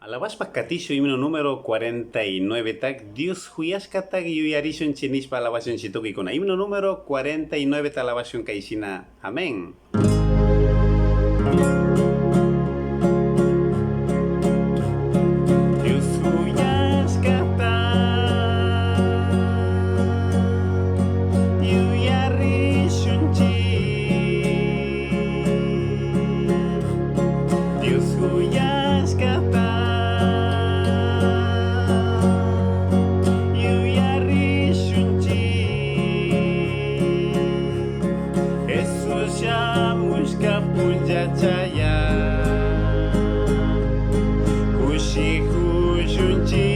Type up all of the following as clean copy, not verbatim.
Alabaspa Katisho himno número 49 tak Dios huyashkatak yuyarishun chinispa alabación shituki kuna himno número 49 ta alabación kaishina. Amén. Dios huyashkatak yuyarishun Dios huyashkatak Punjacaya Kushi Kushunchi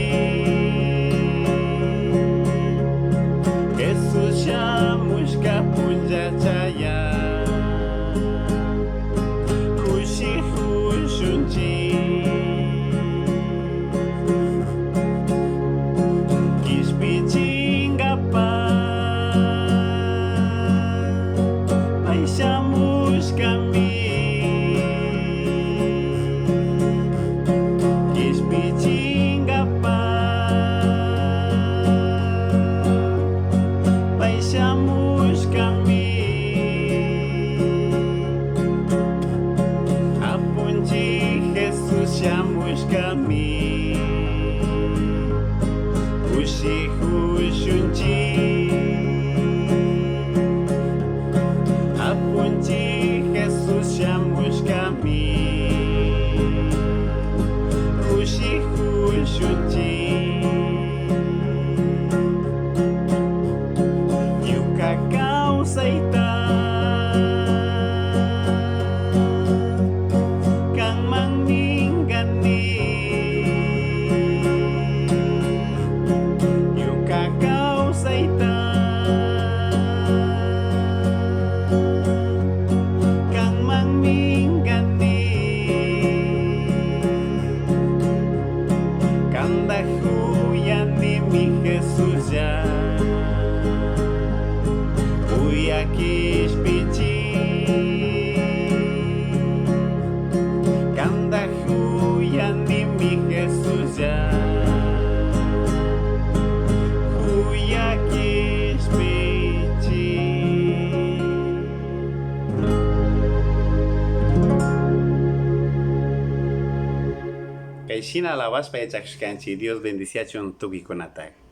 Jesus Shamushka Punjacaya Kushi Kushunchi Kispicingapa Aishamushka Shamush kami Ushi Hushunchi Apunchi Jesus Shamush kami Ushi Hushunchi Yuka Kausaita Jesus ya Uyakish pichi Kanda huyani mi Jesus ya Uyakish pichi Kaishina alabas pa echakshkanchi Dios bendición tuki konatak.